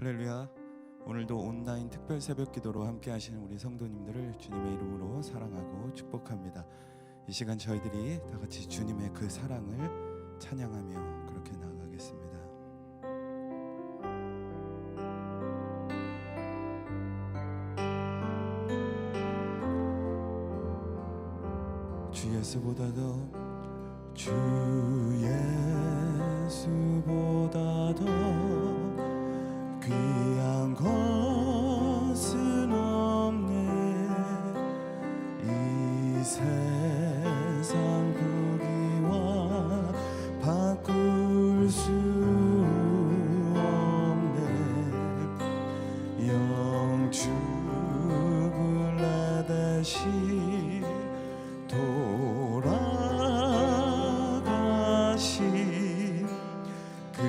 할렐루야. 오늘도 온라인 특별 새벽 기도로 함께 하시는 우리 성도님들을 주님의 이름으로 사랑하고 축복합니다. 이 시간 저희들이 다 같이 주님의 그 사랑을 찬양하며 그렇게 나아가겠습니다. 주 예수보다도 주 예수보다도 귀한 것은 없네. 이 세상 부귀와 바꿀 수 없네. 영축을 내 대신 돌아가신 그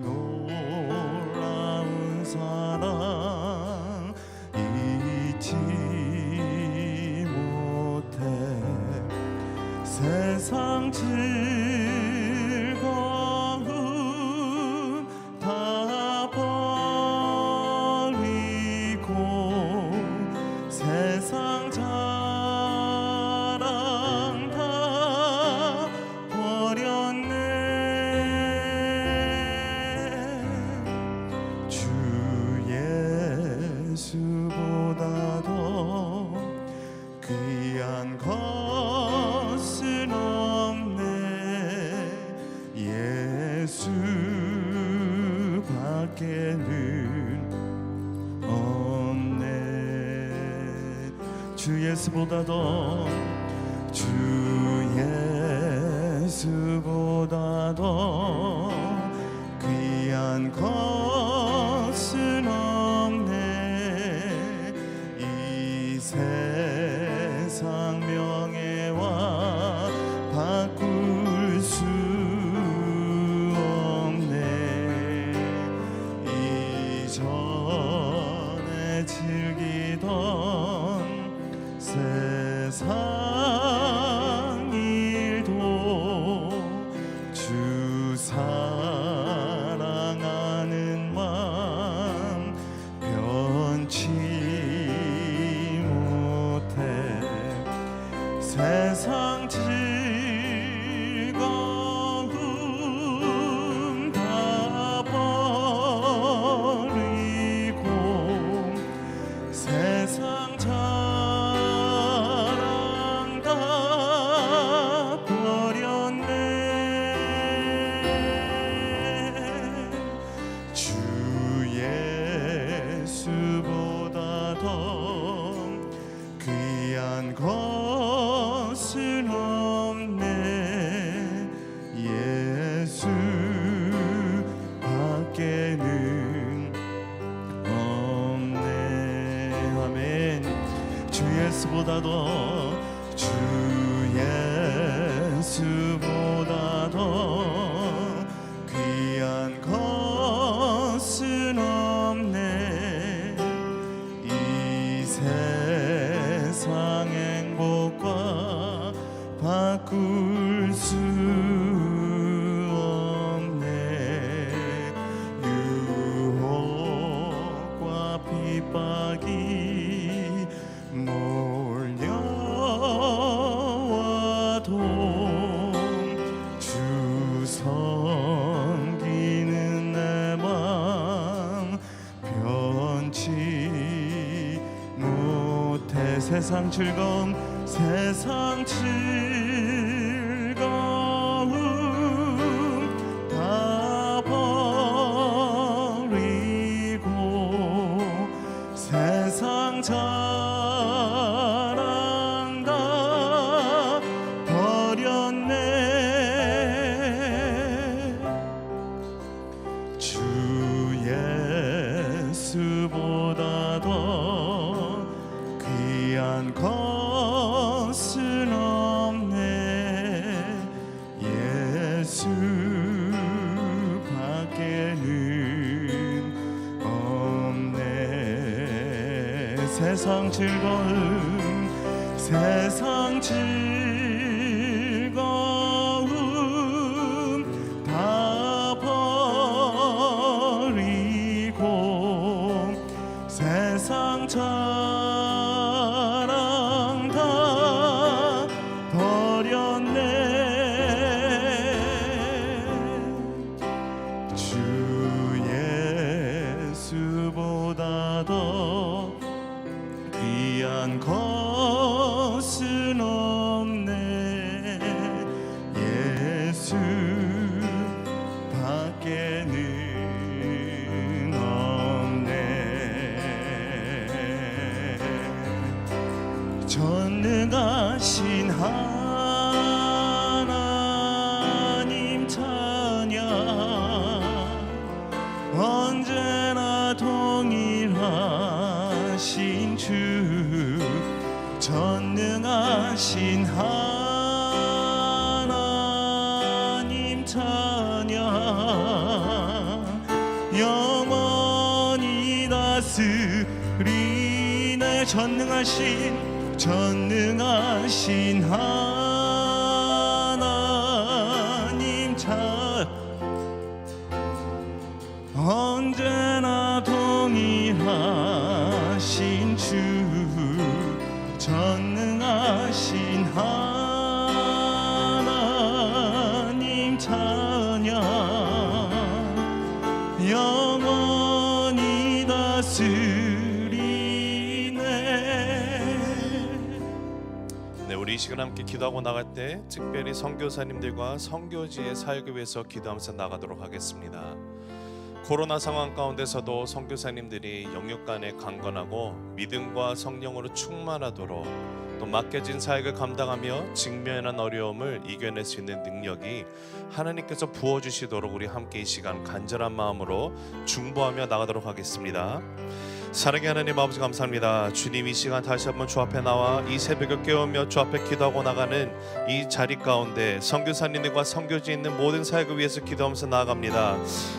놀라운 사랑 잊지 못해. 세상 즐거움 다 버리고 세상 자랑 다 버렸네. 주 예수보다도 귀한 것은 없네. 예수밖에는 없네. 주 예수보다도 주 예수보다도 귀한 것은 없네. 이 세상 명예와 바꿀 수 없네. 이전에 즐기던 세상 일도 주 사랑하는 마음 변치 못해. 세상 즐거움 다 버리고 세상 자랑 다 버렸네. 주 예수보다도 귀한 것은 없네. 예수밖에는 없네. 아멘. 주 예수보다도 주 예수보다도 귀한 것은 없네. 이 세상 행복과 바꿀 수 없네. 유혹과 핍박이 몰려와도 주 섬기는 내 맘 변치 못해. 세상 즐거움 세상 즐거움 다 버리고 세상 자랑 다 버렸네. 주 예수보다도 귀한 것은 없네. 예수밖에는 없네. 세상 즐거움 세상 즐거움 다 버리고 자랑 다 버렸네. 주 예수보다 더 귀한 것은 없네. 예수 밖에는 없네. 전능하신 하나님 찬양, 언제나 동일하신 주, 전능하신 하나님 찬양, 영원히 다스리네. 전능하신 하나님 찬양, 언제나 동일하신 주, 전능하신 하나님 찬양, 영원히 다스리네. 네, 우리 이 시간 함께 기도하고 나갈 때 특별히 선교사님들과 선교지의 사역을 위해서 기도하면서 나가도록 하겠습니다. 코로나 상황 가운데서도 선교사님들이 영육 간에 강건하고 믿음과 성령으로 충만하도록, 또 맡겨진 사역을 감당하며 직면한 어려움을 이겨낼 수 있는 능력이 하나님께서 부어주시도록 우리 함께 이 시간 간절한 마음으로 중보하며 나가도록 하겠습니다. 사랑의 하나님 아버지, 감사합니다. 주님, 이 시간 다시 한번 주 앞에 나와 이 새벽을 깨우며 주 앞에 기도하고 나가는 이 자리 가운데 선교사님들과 선교지에 있는 모든 사역을 위해서 기도하면서 나아갑니다.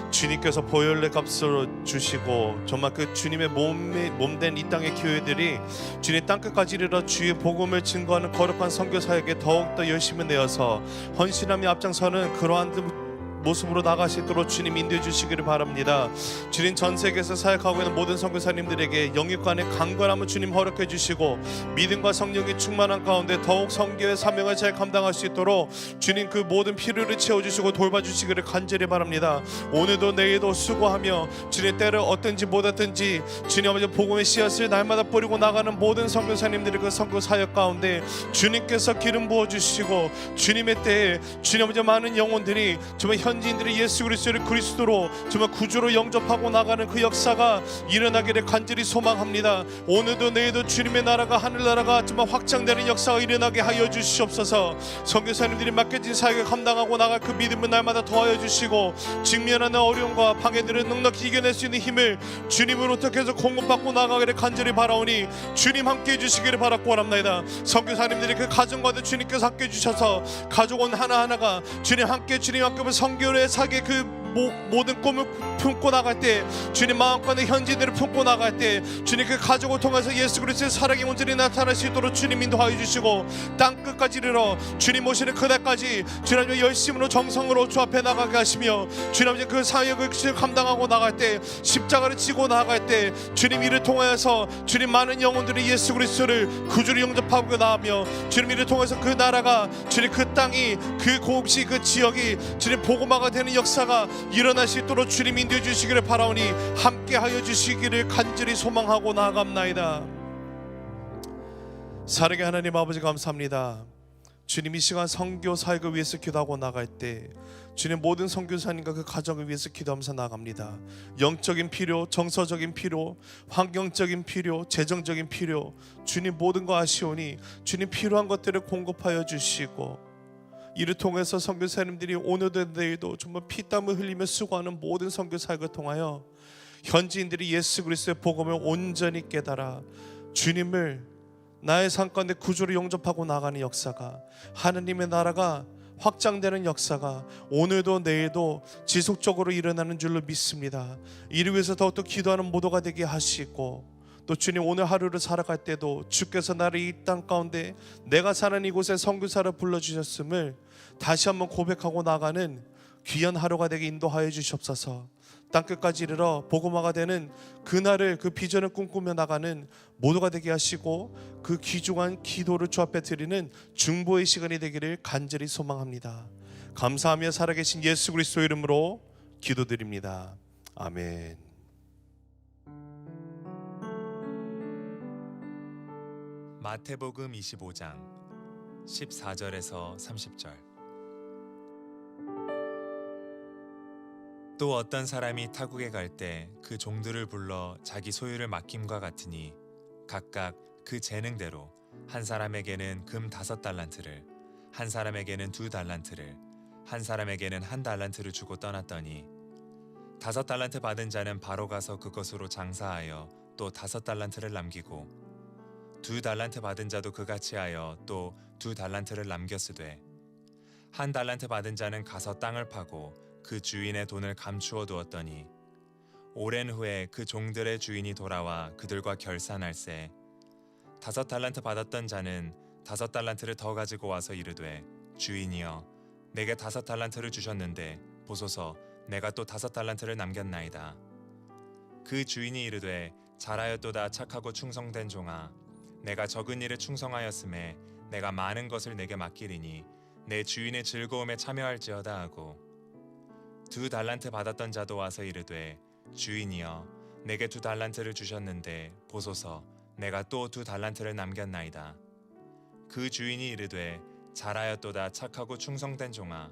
주님께서 보혈의 값을 주시고 정말 그 주님의 몸된 이 땅의 교회들이 주님 땅끝까지 이르러 주의 복음을 증거하는 거룩한 선교 사역에 더욱더 열심히 내어서 헌신하며 앞장서는 그러한 모습으로 나가시도록 주님 인도해 주시기를 바랍니다. 주님, 전 세계에서 사역하고 있는 모든 선교사님들에게 영육간의 강건함을 주님 허락해 주시고 믿음과 성령이 충만한 가운데 더욱 선교의 사명을 잘 감당할 수 있도록 주님 그 모든 필요를 채워주시고 돌봐주시기를 간절히 바랍니다. 오늘도 내일도 수고하며 주님 때를 얻든지 못 얻든지 주님 아버지 복음의 씨앗을 날마다 뿌리고 나가는 모든 선교사님들의 그 선교 사역 가운데 주님께서 기름 부어주시고 주님의 때에 주님 아버지 많은 영혼들이 정말 현지인들이 예수 그리스도로 정말 구주로 영접하고 나가는 그 역사가 일어나기를 간절히 소망합니다. 오늘도 내일도 주님의 나라가, 하늘나라가 정말 확장되는 역사가 일어나게 하여 주시옵소서. 선교사님들이 맡겨진 사역을 감당하고 나갈 그 믿음을 날마다 더하여 주시고 직면하는 어려움과 방해들을 넉넉히 이겨낼 수 있는 힘을 주님으로부터 계속 공급받고 나가기를 간절히 바라오니 주님 함께해 주시기를 바라고 원합니다. 선교사님들이 그 가정과도 주님께서 함께해 주셔서 가족원 하나하나가 주님 함께 선교의 사계 그 모든 꿈을 품고 나갈 때 주님 마음껏의 현지인들을 품고 나갈 때 주님 그 가족을 통해서 예수 그리스도의 사랑의 온전히 나타날 수 있도록 주님 인도하여 주시고 땅끝까지 이르러 주님 오시는 그날까지 주님 열심으로 정성으로 주 앞에 나가게 하시며 주님 그 사역을 감당하고 나갈 때 십자가를 지고 나갈 때 주님 이를 통하여서 주님 많은 영혼들이 예수 그리스도를 구주로 영접하고 나가며 주님 이를 통해서 그 나라가 주님 그 땅이 그 곳이 그 지역이 주님 복음화가 되는 역사가 일어날 수 있도록 주님 인도해 주시기를 바라오니 함께하여 주시기를 간절히 소망하고 나아갑나이다. 사랑의 하나님 아버지, 감사합니다. 주님, 이 시간 선교 사역을 위해서 기도하고 나갈 때 주님 모든 선교사님과 그 가정을 위해서 기도하면서 나갑니다. 영적인 필요, 정서적인 필요, 환경적인 필요, 재정적인 필요, 주님 모든 거 아시오니 주님 필요한 것들을 공급하여 주시고 이를 통해서 선교사님들이 오늘도 내일도 정말 피땀을 흘리며 수고하는 모든 선교 사역을 통하여 현지인들이 예수 그리스도의 복음을 온전히 깨달아 주님을 나의 삶 가운데 구주로 영접하고 나가는 역사가, 하나님의 나라가 확장되는 역사가 오늘도 내일도 지속적으로 일어나는 줄로 믿습니다. 이를 위해서 더욱더 기도하는 모두가 되게 하시고, 또 주님 오늘 하루를 살아갈 때도 주께서 나를 이 땅 가운데 내가 사는 이곳에 선교사를 불러주셨음을 다시 한번 고백하고 나가는 귀한 하루가 되게 인도하여 주시옵소서. 땅끝까지 이르러 복음화가 되는 그날을, 그 비전을 꿈꾸며 나가는 모두가 되게 하시고 그 귀중한 기도를 주 앞에 드리는 중보의 시간이 되기를 간절히 소망합니다. 감사하며 살아계신 예수 그리스도 이름으로 기도드립니다. 아멘. 마태복음 25장 14절에서 30절. 또 어떤 사람이 타국에 갈 때 그 종들을 불러 자기 소유를 맡김과 같으니 각각 그 재능대로 한 사람에게는 금 5달란트를, 한 사람에게는 2달란트를, 한 사람에게는 1달란트를 주고 떠났더니 5달란트 받은 자는 바로 가서 그것으로 장사하여 또 5달란트를 남기고 2달란트 받은 자도 그같이 하여 또 2달란트를 남겼으되 1달란트 받은 자는 가서 땅을 파고 그 주인의 돈을 감추어 두었더니 오랜 후에 그 종들의 주인이 돌아와 그들과 결산할세 5달란트 받았던 자는 5달란트를 더 가지고 와서 이르되 주인이여 내게 5달란트를 주셨는데 보소서 내가 또 5달란트를 남겼나이다. 그 주인이 이르되 잘하였도다 착하고 충성된 종아 내가 적은 일에 충성하였음에 내가 많은 것을 내게 맡기리니 내 주인의 즐거움에 참여할지어다 하고 2달란트 받았던 자도 와서 이르되 주인이여 내게 2달란트를 주셨는데 보소서 내가 또 2달란트를 남겼나이다. 그 주인이 이르되 잘하였도다 착하고 충성된 종아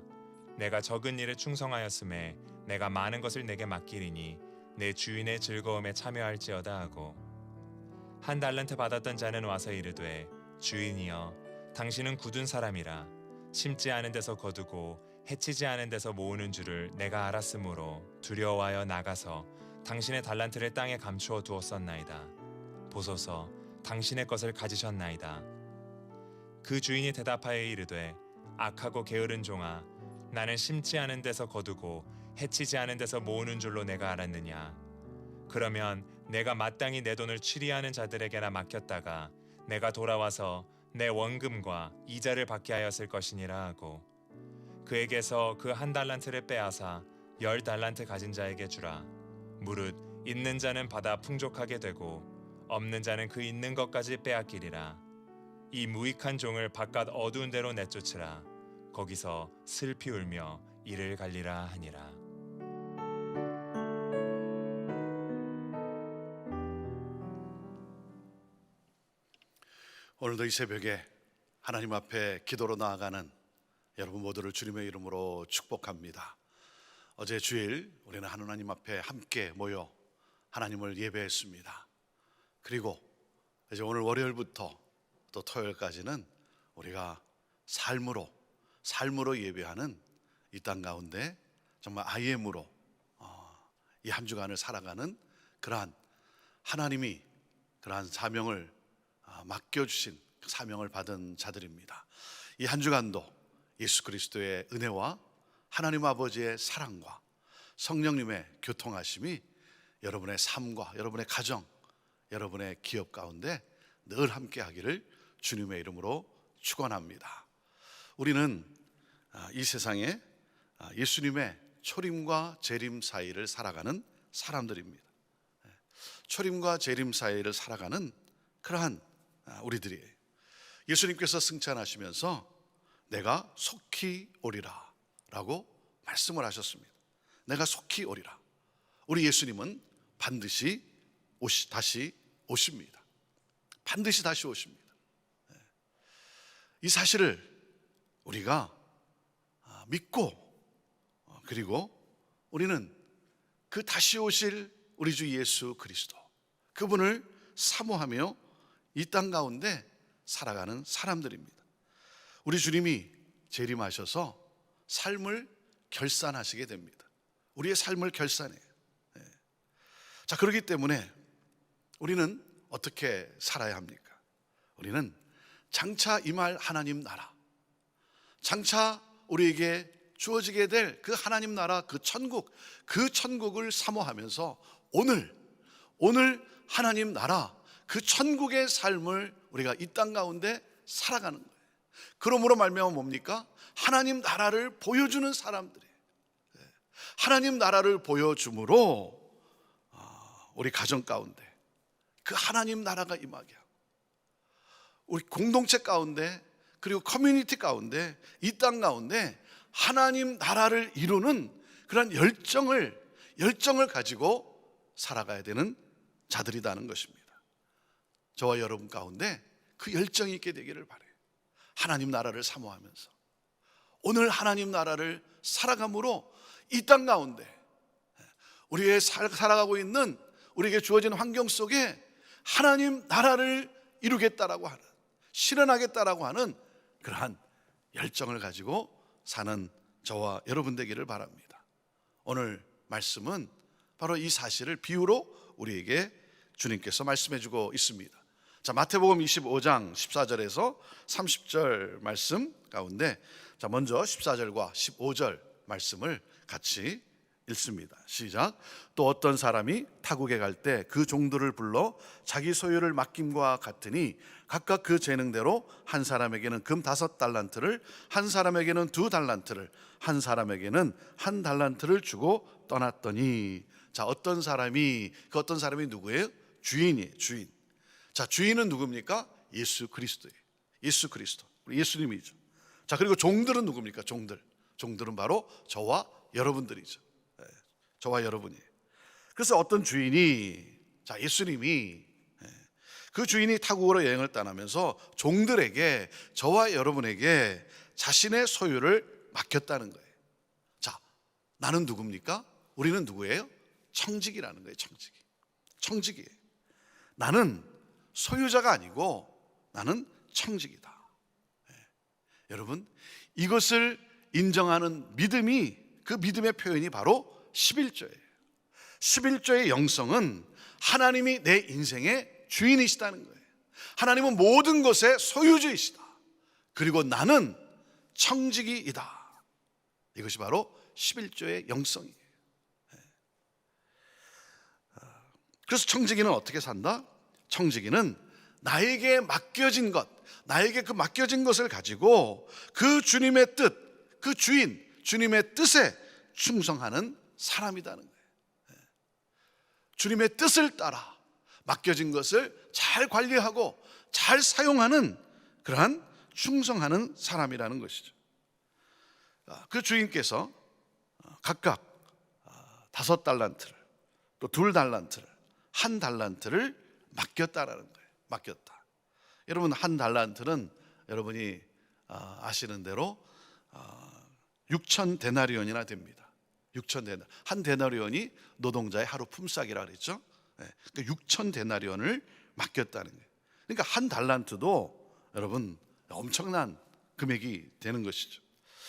내가 적은 일에 충성하였음에 내가 많은 것을 내게 맡기리니 내 주인의 즐거움에 참여할지어다 하고 1달란트 받았던 자는 와서 이르되 주인이여 당신은 굳은 사람이라 심지 않은 데서 거두고 해치지 않은 데서 모으는 줄을 내가 알았으므로 두려워하여 나가서 당신의 달란트를 땅에 감추어 두었었나이다. 보소서 당신의 것을 가지셨나이다. 그 주인이 대답하여 이르되 악하고 게으른 종아 나는 심지 않은 데서 거두고 해치지 않은 데서 모으는 줄로 내가 알았느냐. 그러면 내가 마땅히 내 돈을 취리하는 자들에게나 맡겼다가 내가 돌아와서 내 원금과 이자를 받게 하였을 것이니라 하고 그에게서 그 1달란트를 빼앗아 10달란트 가진 자에게 주라. 무릇 있는 자는 받아 풍족하게 되고 없는 자는 그 있는 것까지 빼앗기리라. 이 무익한 종을 바깥 어두운 데로 내쫓으라. 거기서 슬피 울며 이를 갈리라 하니라. 오늘도 이 새벽에 하나님 앞에 기도로 나아가는 여러분 모두를 주님의 이름으로 축복합니다. 어제 주일 우리는 하나님 앞에 함께 모여 하나님을 예배했습니다. 그리고 이제 오늘 월요일부터 또 토요일까지는 우리가 삶으로 예배하는 이 땅 가운데 정말 IM으로 이 한 주간을 살아가는 그러한 하나님이 그러한 사명을 맡겨주신 사명을 받은 자들입니다. 이 한 주간도 예수 그리스도의 은혜와 하나님 아버지의 사랑과 성령님의 교통하심이 여러분의 삶과 여러분의 가정, 여러분의 기업 가운데 늘 함께 하기를 주님의 이름으로 축원합니다. 우리는 이 세상에 예수님의 초림과 재림 사이를 살아가는 사람들입니다. 초림과 재림 사이를 살아가는 그러한 우리들이에요. 예수님께서 승천하시면서 내가 속히 오리라 라고 말씀을 하셨습니다. 내가 속히 오리라. 우리 예수님은 반드시 다시 오십니다. 반드시 다시 오십니다. 이 사실을 우리가 믿고 그리고 우리는 그 다시 오실 우리 주 예수 그리스도 그분을 사모하며 이 땅 가운데 살아가는 사람들입니다. 우리 주님이 재림하셔서 삶을 결산하시게 됩니다. 우리의 삶을 결산해요. 자, 그렇기 때문에 우리는 어떻게 살아야 합니까? 우리는 장차 임할 하나님 나라, 장차 우리에게 주어지게 될 그 하나님 나라, 그 천국을 사모하면서 오늘 하나님 나라, 그 천국의 삶을 우리가 이 땅 가운데 살아가는 거예요. 그러므로 말미암아 뭡니까? 하나님 나라를 보여주는 사람들이에요. 하나님 나라를 보여줌으로 우리 가정 가운데 그 하나님 나라가 임하게 하고, 우리 공동체 가운데, 그리고 커뮤니티 가운데, 이 땅 가운데 하나님 나라를 이루는 그런 열정을 가지고 살아가야 되는 자들이라는 것입니다. 저와 여러분 가운데 그 열정이 있게 되기를 바라요. 하나님 나라를 사모하면서 오늘 하나님 나라를 살아감으로 이 땅 가운데 우리의 살아가고 있는 우리에게 주어진 환경 속에 하나님 나라를 이루겠다라고 하는, 실현하겠다라고 하는 그러한 열정을 가지고 사는 저와 여러분 되기를 바랍니다. 오늘 말씀은 바로 이 사실을 비유로 우리에게 주님께서 말씀해 주고 있습니다. 자, 마태복음 25장 14절에서 30절 말씀 가운데, 자, 먼저 14절과 15절 말씀을 같이 읽습니다. 시작. 또 어떤 사람이 타국에 갈 때 그 종들을 불러 자기 소유를 맡김과 같으니 각각 그 재능대로 한 사람에게는 금 5달란트를, 한 사람에게는 2달란트를, 한 사람에게는 1달란트를 주고 떠났더니. 자, 어떤 사람이, 그 어떤 사람이 누구예요? 주인이에요. 주인. 자, 주인은 누굽니까? 예수 그리스도예요. 예수 그리스도, 우리 예수님이죠. 자, 그리고 종들은 누굽니까? 종들은 바로 저와 여러분들이죠. 저와 여러분이에요. 그래서 어떤 주인이, 자, 예수님이, 그 주인이 타국으로 여행을 떠나면서 종들에게, 저와 여러분에게 자신의 소유를 맡겼다는 거예요. 자, 나는 누굽니까? 우리는 누구예요? 청직이라는 거예요. 청직이에요. 나는 소유자가 아니고 나는 청직이다. 여러분, 이것을 인정하는 믿음이, 그 믿음의 표현이 바로 11조예요. 11조의 영성은 하나님이 내 인생의 주인이시다는 거예요. 하나님은 모든 것의 소유주이시다. 그리고 나는 청지기이다. 이것이 바로 11조의 영성이에요. 그래서 청지기는 어떻게 산다? 청지기는 나에게 맡겨진 것, 나에게 그 맡겨진 것을 가지고 그 주님의 뜻, 그 주님의 뜻에 충성하는 사람이라는 거예요. 주님의 뜻을 따라 맡겨진 것을 잘 관리하고 잘 사용하는 그러한 충성하는 사람이라는 것이죠. 그 주인께서 각각 5달란트를, 또 2달란트를, 1달란트를 맡겼다라는 거예요. 맡겼다. 여러분, 1달란트는 여러분이 아시는 대로 6천 데나리온이나 됩니다. 6천 데나리온. 한 데나리온이 노동자의 하루 품삯이라 그랬죠. 그러니까 6천 데나리온을 맡겼다는 거예요. 그러니까 1달란트도 여러분 엄청난 금액이 되는 것이죠.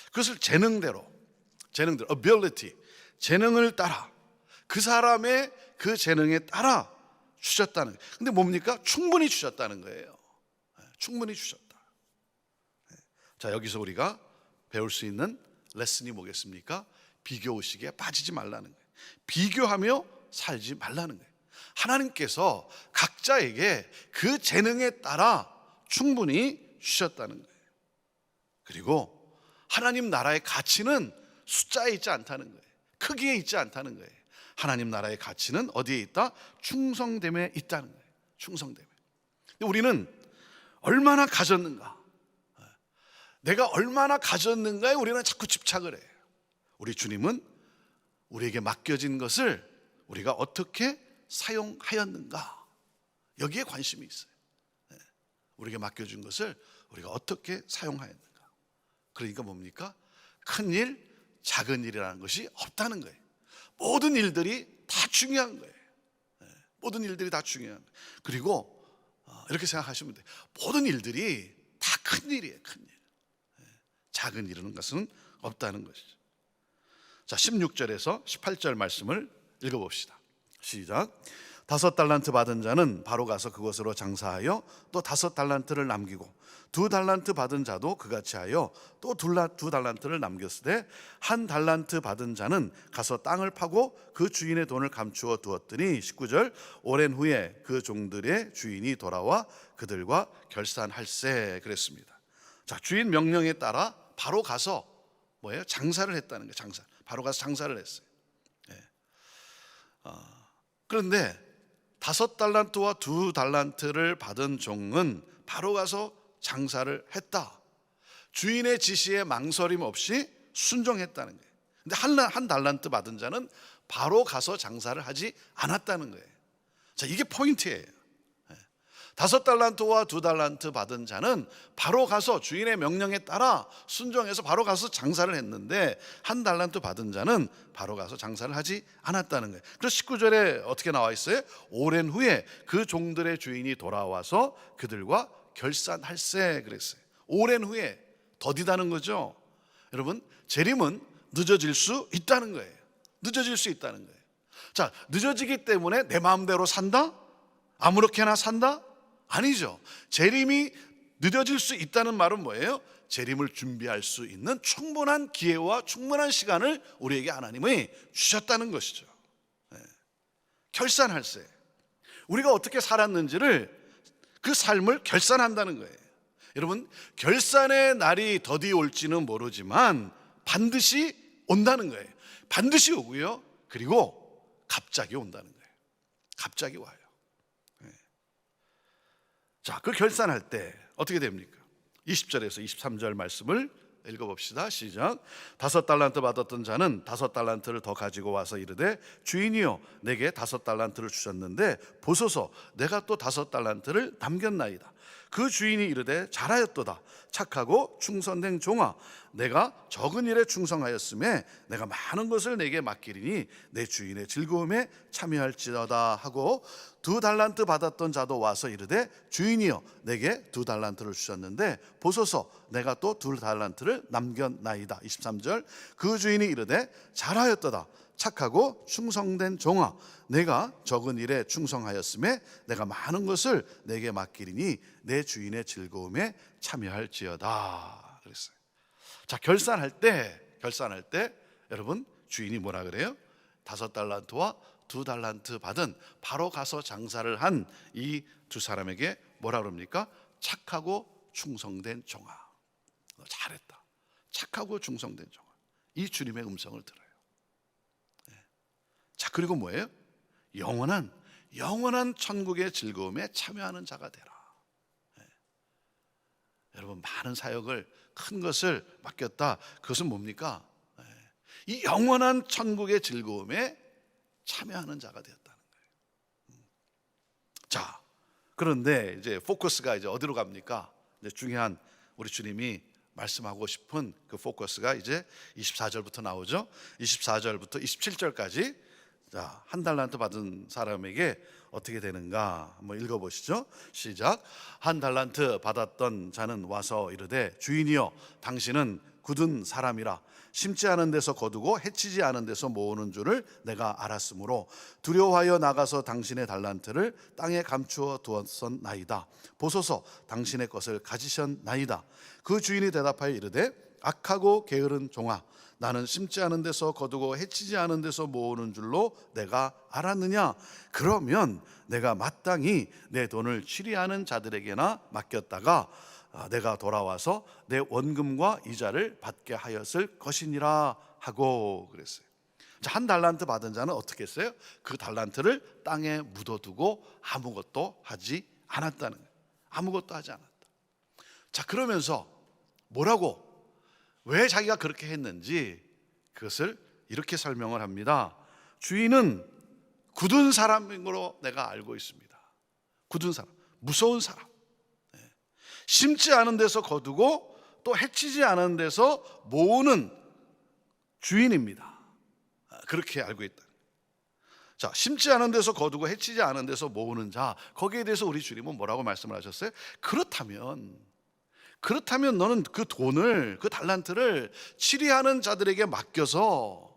그것을 재능대로 ability, 재능을 따라, 그 사람의 그 재능에 따라 주셨다는 거예요. 근데 뭡니까? 충분히 주셨다는 거예요. 충분히 주셨다. 자, 여기서 우리가 배울 수 있는 레슨이 뭐겠습니까? 비교의식에 빠지지 말라는 거예요. 비교하며 살지 말라는 거예요. 하나님께서 각자에게 그 재능에 따라 충분히 주셨다는 거예요. 그리고 하나님 나라의 가치는 숫자에 있지 않다는 거예요. 크기에 있지 않다는 거예요. 하나님 나라의 가치는 어디에 있다? 충성됨에 있다는 거예요. 충성됨에. 근데 우리는 얼마나 가졌는가, 내가 얼마나 가졌는가에 우리는 자꾸 집착을 해요. 우리 주님은 우리에게 맡겨진 것을 우리가 어떻게 사용하였는가, 여기에 관심이 있어요. 우리에게 맡겨준 것을 우리가 어떻게 사용하였는가. 그러니까 뭡니까? 큰 일, 작은 일이라는 것이 없다는 거예요. 모든 일들이 다 중요한 거예요. 모든 일들이 다 중요한 거예요. 그리고 이렇게 생각하시면 돼요. 모든 일들이 다 큰 일이에요. 큰 일. 작은 일이라는 것은 없다는 것이죠. 자, 16절에서 18절 말씀을 읽어봅시다. 시작. 5달란트 받은 자는 바로 가서 그것으로 장사하여 또 5달란트를 남기고 2달란트 받은 자도 그같이 하여 또 2달란트를 남겼으되 1달란트 받은 자는 가서 땅을 파고 그 주인의 돈을 감추어 두었더니 19절 오랜 후에 그 종들의 주인이 돌아와 그들과 결산할세 그랬습니다. 자, 주인 명령에 따라 바로 가서 뭐예요? 장사를 했다는 거예요. 장사. 바로 가서 장사를 했어요. 그런데 5달란트와 2달란트를 받은 종은 바로 가서 장사를 했다. 주인의 지시에 망설임 없이 순종했다는 거예요. 근데 한 달란트 받은 자는 바로 가서 장사를 하지 않았다는 거예요. 자, 이게 포인트예요. 5달란트와 2달란트 받은 자는 바로 가서 주인의 명령에 따라 순종해서 바로 가서 장사를 했는데, 1달란트 받은 자는 바로 가서 장사를 하지 않았다는 거예요. 그래서 19절에 어떻게 나와 있어요? 오랜 후에 그 종들의 주인이 돌아와서 그들과 결산할세 그랬어요. 오랜 후에, 더디다는 거죠. 여러분, 재림은 늦어질 수 있다는 거예요. 늦어질 수 있다는 거예요. 자, 늦어지기 때문에 내 마음대로 산다? 아무렇게나 산다? 아니죠. 재림이 늦어질 수 있다는 말은 뭐예요? 재림을 준비할 수 있는 충분한 기회와 충분한 시간을 우리에게 하나님이 주셨다는 것이죠. 결산할세. 우리가 어떻게 살았는지를, 그 삶을 결산한다는 거예요. 여러분, 결산의 날이 더디 올지는 모르지만 반드시 온다는 거예요. 반드시 오고요. 그리고 갑자기 온다는 거예요. 갑자기 와요. 자, 그 결산할 때 어떻게 됩니까? 20절에서 23절 말씀을 읽어봅시다. 시작. 5달란트 받았던 자는 5달란트를 더 가지고 와서 이르되 주인이여 내게 5달란트를 주셨는데 보소서 내가 또 5달란트를 남겼나이다. 그 주인이 이르되 잘하였도다. 착하고 충성된 종아, 내가 적은 일에 충성하였음에 내가 많은 것을 내게 맡기리니 내 주인의 즐거움에 참여할지어다 하고 2달란트 받았던 자도 와서 이르되 주인이여 내게 2달란트를 주셨는데 보소서 내가 또 2달란트를 남겼나이다. 23절. 그 주인이 이르되 잘하였도다. 착하고 충성된 종아, 내가 적은 일에 충성하였음에 내가 많은 것을 내게 맡기리니 내 주인의 즐거움에 참여할지어다 그랬어요. 자, 결산할 때 여러분, 주인이 뭐라 그래요? 5달란트와 2달란트 받은, 바로 가서 장사를 한 이 두 사람에게 뭐라 그럽니까? 착하고 충성된 종아. 너 잘했다. 착하고 충성된 종아. 이 주님의 음성을 들어요. 자, 그리고 뭐예요? 영원한 천국의 즐거움에 참여하는 자가 되라. 여러분, 많은 사역을, 큰 것을 맡겼다. 그것은 뭡니까? 이 영원한 천국의 즐거움에 참여하는 자가 되었다는 거예요. 자, 그런데 이제 포커스가 이제 어디로 갑니까? 이제 중요한, 우리 주님이 말씀하고 싶은 그 포커스가 이제 24절부터 나오죠. 24절부터 27절까지. 자, 1달란트 받은 사람에게 어떻게 되는가 한번 읽어보시죠. 시작. 1달란트 받았던 자는 와서 이르되 주인이여 당신은 굳은 사람이라 심지 않은 데서 거두고 해치지 않은 데서 모으는 줄을 내가 알았으므로 두려워하여 나가서 당신의 달란트를 땅에 감추어 두었었나이다. 보소서 당신의 것을 가지셨나이다. 그 주인이 대답하여 이르되 악하고 게으른 종아, 나는 심지 않은 데서 거두고 해치지 않은 데서 모으는 줄로 내가 알았느냐? 그러면 내가 마땅히 내 돈을 취리하는 자들에게나 맡겼다가 내가 돌아와서 내 원금과 이자를 받게 하였을 것이니라 하고 그랬어요. 자, 1달란트 받은 자는 어떻게 했어요? 그 달란트를 땅에 묻어두고 아무것도 하지 않았다는 거예요. 아무것도 하지 않았다. 자, 그러면서 뭐라고, 왜 자기가 그렇게 했는지 그것을 이렇게 설명을 합니다. 주인은 굳은 사람으로 내가 알고 있습니다. 굳은 사람, 무서운 사람, 심지 않은 데서 거두고 또 해치지 않은 데서 모으는 주인입니다. 그렇게 알고 있다. 자, 심지 않은 데서 거두고 해치지 않은 데서 모으는 자, 거기에 대해서 우리 주님은 뭐라고 말씀을 하셨어요? 그렇다면 너는 그 돈을, 그 달란트를 치리하는 자들에게 맡겨서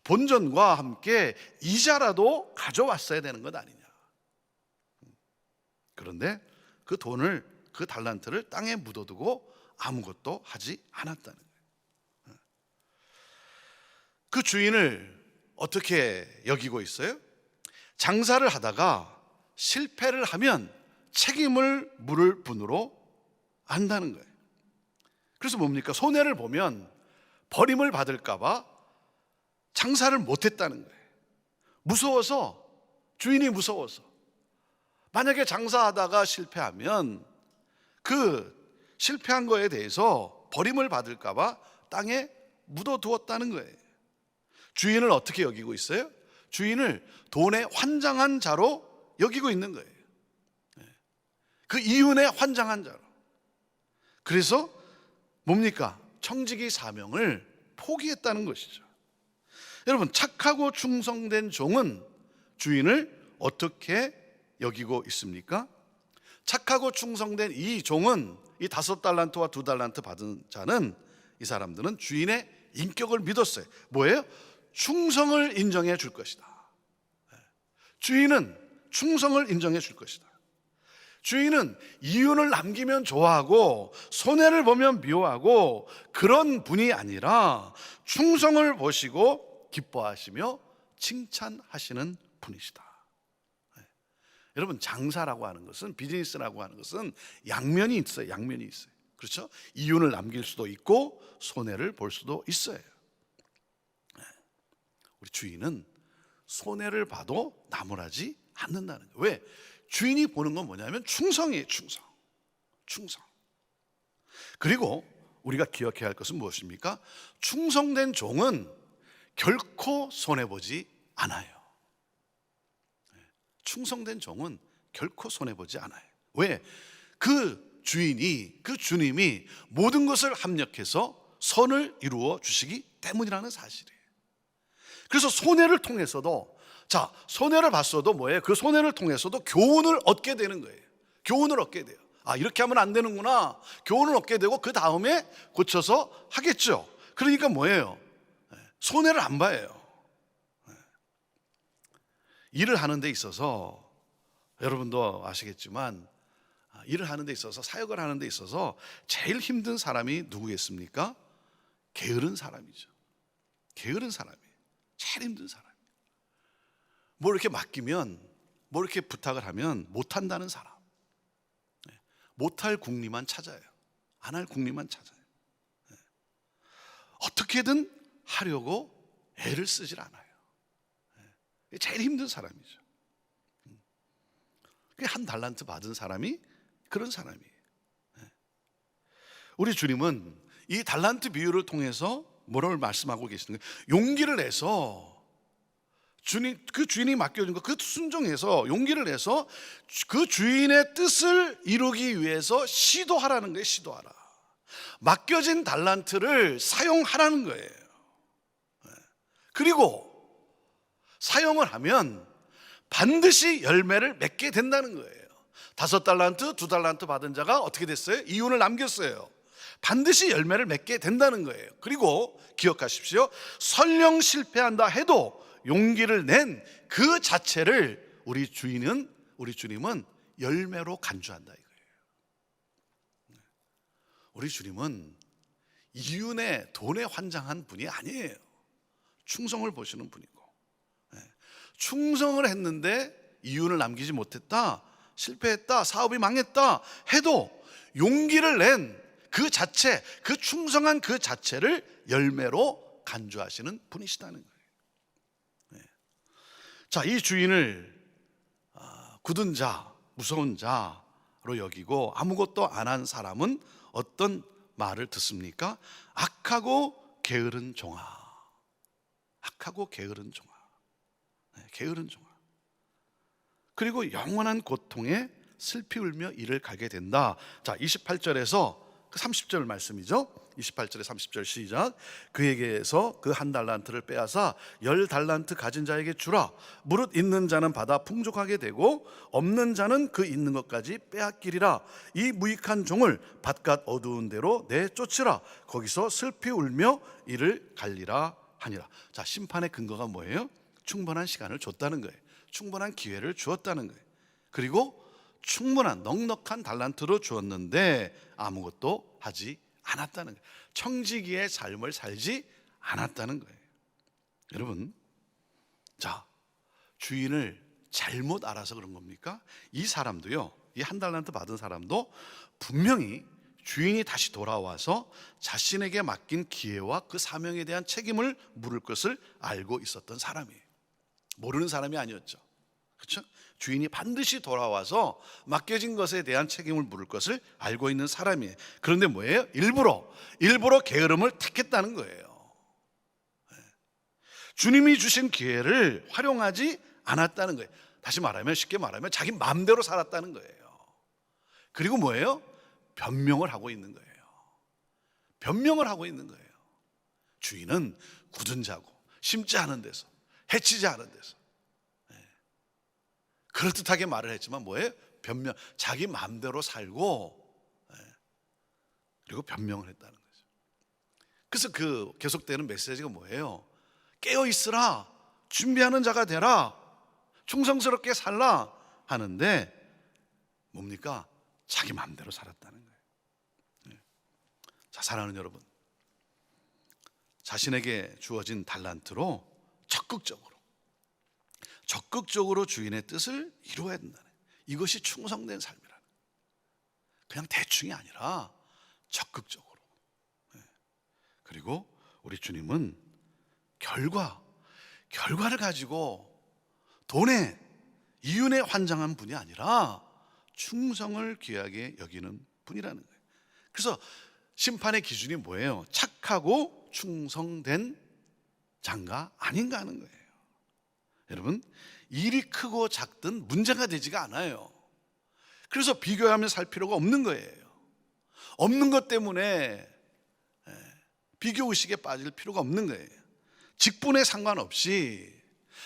본전과 함께 이자라도 가져왔어야 되는 것 아니냐. 그런데 그 돈을, 그 달란트를 땅에 묻어두고 아무것도 하지 않았다는 거예요. 그 주인을 어떻게 여기고 있어요? 장사를 하다가 실패를 하면 책임을 물을 분으로 안다는 거예요. 그래서 뭡니까? 손해를 보면 버림을 받을까 봐 장사를 못했다는 거예요. 무서워서, 주인이 무서워서. 만약에 장사하다가 실패하면 그 실패한 거에 대해서 버림을 받을까 봐 땅에 묻어두었다는 거예요. 주인을 어떻게 여기고 있어요? 주인을 돈에 환장한 자로 여기고 있는 거예요. 그 이윤에 환장한 자로. 그래서 뭡니까? 청지기 사명을 포기했다는 것이죠. 여러분, 착하고 충성된 종은 주인을 어떻게 여기고 있습니까? 착하고 충성된 이 종은, 이 5달란트와 2달란트 받은 자는, 이 사람들은 주인의 인격을 믿었어요. 뭐예요? 충성을 인정해 줄 것이다. 주인은 충성을 인정해 줄 것이다. 주인은 이윤을 남기면 좋아하고 손해를 보면 미워하고 그런 분이 아니라 충성을 보시고 기뻐하시며 칭찬하시는 분이시다. 여러분, 장사라고 하는 것은, 비즈니스라고 하는 것은 양면이 있어요. 양면이 있어요. 그렇죠? 이윤을 남길 수도 있고 손해를 볼 수도 있어요. 우리 주인은 손해를 봐도 나무라지 않는다는 거예요. 왜? 주인이 보는 건 뭐냐면 충성이에요. 충성. 그리고 우리가 기억해야 할 것은 무엇입니까? 충성된 종은 결코 손해보지 않아요. 충성된 종은 결코 손해보지 않아요. 왜? 그 주인이, 그 주님이 모든 것을 합력해서 선을 이루어 주시기 때문이라는 사실이에요. 그래서 손해를 통해서도, 자, 손해를 봤어도 뭐예요? 그 손해를 통해서도 교훈을 얻게 되는 거예요. 교훈을 얻게 돼요. 아, 이렇게 하면 안 되는구나. 교훈을 얻게 되고 그 다음에 고쳐서 하겠죠. 그러니까 뭐예요? 손해를 안 봐요. 일을 하는 데 있어서, 여러분도 아시겠지만 일을 하는 데 있어서, 사역을 하는 데 있어서 제일 힘든 사람이 누구겠습니까? 게으른 사람이죠. 게으른 사람이에요. 제일 힘든 사람. 뭐 이렇게 맡기면, 뭐 이렇게 부탁을 하면 못한다는 사람. 못할 궁리만 찾아요. 안 할 궁리만 찾아요. 어떻게든 하려고 애를 쓰질 않아요. 제일 힘든 사람이죠. 한 달란트 받은 사람이 그런 사람이에요. 우리 주님은 이 달란트 비유를 통해서 뭐를 말씀하고 계시는 거예요? 용기를 내서, 그 주인이 맡겨준 거, 그 순종해서 용기를 내서 그 주인의 뜻을 이루기 위해서 시도하라는 거예요. 시도하라. 맡겨진 달란트를 사용하라는 거예요. 그리고 사용을 하면 반드시 열매를 맺게 된다는 거예요. 5달란트, 2달란트 받은 자가 어떻게 됐어요? 이윤을 남겼어요. 반드시 열매를 맺게 된다는 거예요. 그리고 기억하십시오. 설령 실패한다 해도 용기를 낸 그 자체를 우리 주님은 열매로 간주한다 이거예요. 우리 주님은 이윤에, 돈에 환장한 분이 아니에요. 충성을 보시는 분이고, 충성을 했는데 이윤을 남기지 못했다, 실패했다, 사업이 망했다 해도 용기를 낸 그 자체, 그 충성한 그 자체를 열매로 간주하시는 분이시다는 거예요. 자, 이 주인을 굳은 자, 무서운 자로 여기고 아무것도 안 한 사람은 어떤 말을 듣습니까? 악하고 게으른 종아. 악하고 게으른 종아. 게으른 종아. 그리고 영원한 고통에 슬피 울며 이를 가게 된다. 자, 28절에서 30절 말씀이죠. 28절에 30절 시작. 그에게서 그 1달란트를 빼앗아 10달란트 가진 자에게 주라. 무릇 있는 자는 받아 풍족하게 되고 없는 자는 그 있는 것까지 빼앗기리라. 이 무익한 종을 바깥 어두운 데로 내쫓으라. 거기서 슬피 울며 이를 갈리라 하니라. 자, 심판의 근거가 뭐예요? 충분한 시간을 줬다는 거예요. 충분한 기회를 주었다는 거예요. 그리고 충분한 넉넉한 달란트로 주었는데 아무것도 하지 않았다는 거예요. 청지기의 삶을 살지 않았다는 거예요. 여러분, 자, 주인을 잘못 알아서 그런 겁니까? 이 사람도요, 이 1달란트 받은 사람도 분명히 주인이 다시 돌아와서 자신에게 맡긴 기회와 그 사명에 대한 책임을 물을 것을 알고 있었던 사람이에요. 모르는 사람이 아니었죠. 그렇죠? 주인이 반드시 돌아와서 맡겨진 것에 대한 책임을 물을 것을 알고 있는 사람이에요. 그런데 뭐예요? 일부러 게으름을 택했다는 거예요. 주님이 주신 기회를 활용하지 않았다는 거예요. 다시 말하면, 쉽게 말하면 자기 마음대로 살았다는 거예요. 그리고 뭐예요? 변명을 하고 있는 거예요. 변명을 하고 있는 거예요. 주인은 굳은 자고 심지 않은 데서, 해치지 않은 데서, 그럴듯하게 말을 했지만 뭐예요? 변명, 자기 마음대로 살고, 그리고 변명을 했다는 거죠. 그래서 그 계속되는 메시지가 뭐예요? 깨어 있으라, 준비하는 자가 되라, 충성스럽게 살라 하는데 뭡니까? 자기 마음대로 살았다는 거예요. 자, 사랑하는 여러분, 자신에게 주어진 달란트로 적극적으로 주인의 뜻을 이루어야 된다는 거예요. 이것이 충성된 삶이라는 거예요. 그냥 대충이 아니라 적극적으로. 그리고 우리 주님은 결과를 가지고 돈에, 이윤에 환장한 분이 아니라 충성을 귀하게 여기는 분이라는 거예요. 그래서 심판의 기준이 뭐예요? 착하고 충성된 자인가 아닌가 하는 거예요. 여러분, 일이 크고 작든 문제가 되지가 않아요. 그래서 비교하며 살 필요가 없는 거예요. 없는 것 때문에 비교의식에 빠질 필요가 없는 거예요. 직분에 상관없이,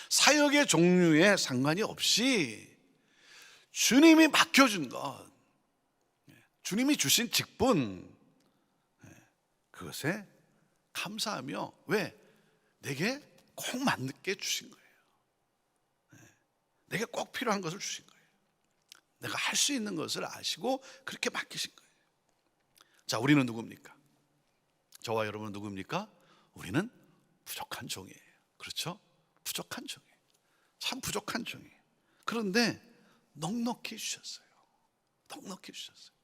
사역의 종류에 상관이 없이 주님이 맡겨준 것, 주님이 주신 직분, 그것에 감사하며, 왜? 내게 꼭 맞게 주신 거예요. 내게 꼭 필요한 것을 주신 거예요. 내가 할 수 있는 것을 아시고 그렇게 맡기신 거예요. 자, 우리는 누굽니까? 저와 여러분은 누굽니까? 우리는 부족한 종이에요. 그렇죠? 부족한 종이에요. 참 부족한 종이에요. 그런데 넉넉히 주셨어요. 넉넉히 주셨어요.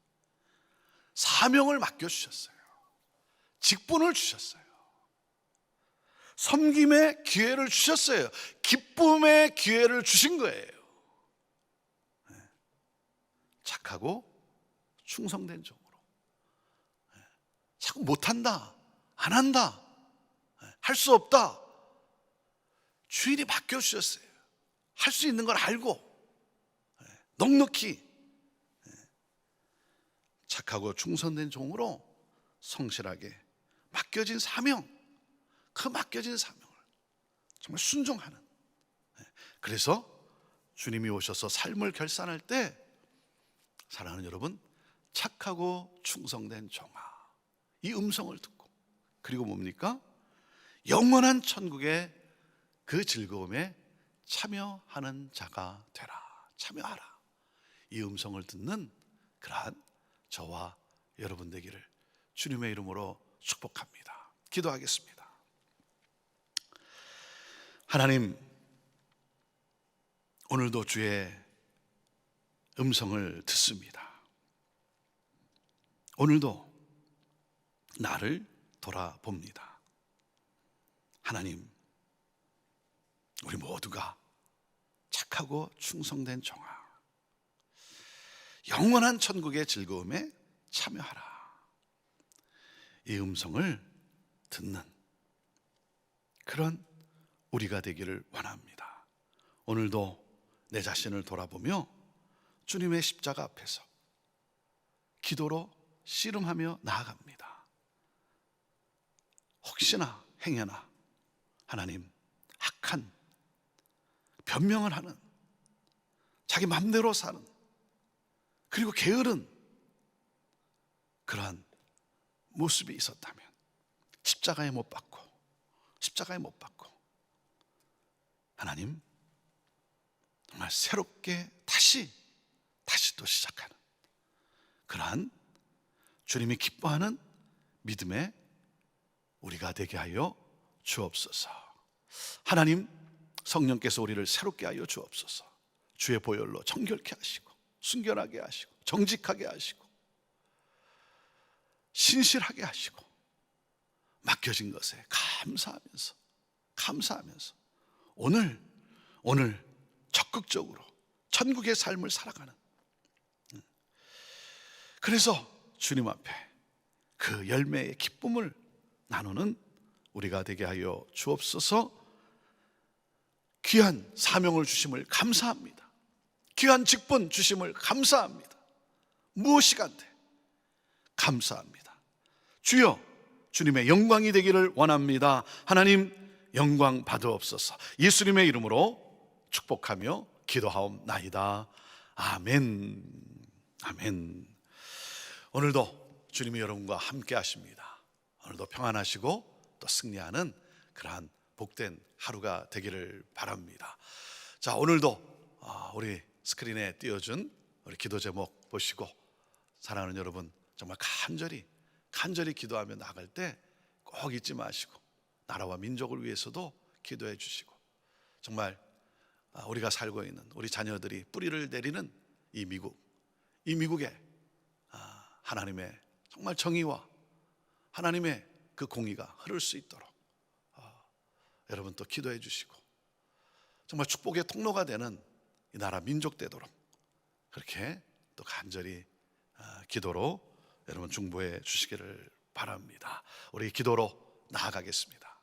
사명을 맡겨주셨어요. 직분을 주셨어요. 섬김의 기회를 주셨어요. 기쁨의 기회를 주신 거예요. 착하고 충성된 종으로. 자꾸 못한다, 안 한다, 할 수 없다, 주인이 맡겨주셨어요. 할 수 있는 걸 알고 넉넉히 착하고 충성된 종으로 성실하게 맡겨진 사명, 그 맡겨진 사명을 정말 순종하는. 그래서 주님이 오셔서 삶을 결산할 때, 사랑하는 여러분, 착하고 충성된 종아, 이 음성을 듣고, 그리고 뭡니까? 영원한 천국의 그 즐거움에 참여하는 자가 되라, 참여하라, 이 음성을 듣는 그러한 저와 여러분 되기를 주님의 이름으로 축복합니다. 기도하겠습니다. 하나님, 오늘도 주의 음성을 듣습니다. 오늘도 나를 돌아봅니다. 하나님, 우리 모두가 착하고 충성된 종아, 영원한 천국의 즐거움에 참여하라, 이 음성을 듣는 그런 우리가 되기를 원합니다. 오늘도 내 자신을 돌아보며 주님의 십자가 앞에서 기도로 씨름하며 나아갑니다. 혹시나 행여나 하나님, 악한 변명을 하는, 자기 맘대로 사는, 그리고 게으른 그러한 모습이 있었다면 십자가에 못 박고 하나님, 정말 새롭게 다시 또 시작하는 그러한 주님이 기뻐하는 믿음의 우리가 되게 하여 주옵소서. 하나님, 성령께서 우리를 새롭게 하여 주옵소서. 주의 보혈로 정결케 하시고 순결하게 하시고 정직하게 하시고 신실하게 하시고 맡겨진 것에 감사하면서 오늘 적극적으로 천국의 삶을 살아가는, 그래서 주님 앞에 그 열매의 기쁨을 나누는 우리가 되게 하여 주옵소서. 귀한 사명을 주심을 감사합니다. 귀한 직분 주심을 감사합니다. 무엇이간데 감사합니다. 주여, 주님의 영광이 되기를 원합니다. 하나님 영광 받으옵소서. 예수님의 이름으로 축복하며 기도하옵나이다. 아멘. 아멘. 오늘도 주님이 여러분과 함께 하십니다. 오늘도 평안하시고 또 승리하는 그러한 복된 하루가 되기를 바랍니다. 자, 오늘도 우리 스크린에 띄워준 우리 기도 제목 보시고, 사랑하는 여러분, 정말 간절히 기도하며 나갈 때 꼭 잊지 마시고 나라와 민족을 위해서도 기도해 주시고, 정말 우리가 살고 있는 우리 자녀들이 뿌리를 내리는 이 미국에 하나님의 정말 정의와 하나님의 그 공의가 흐를 수 있도록 여러분 또 기도해 주시고, 정말 축복의 통로가 되는 이 나라 민족 되도록 그렇게 또 간절히 기도로 여러분 중보해 주시기를 바랍니다. 우리 기도로 나아가겠습니다.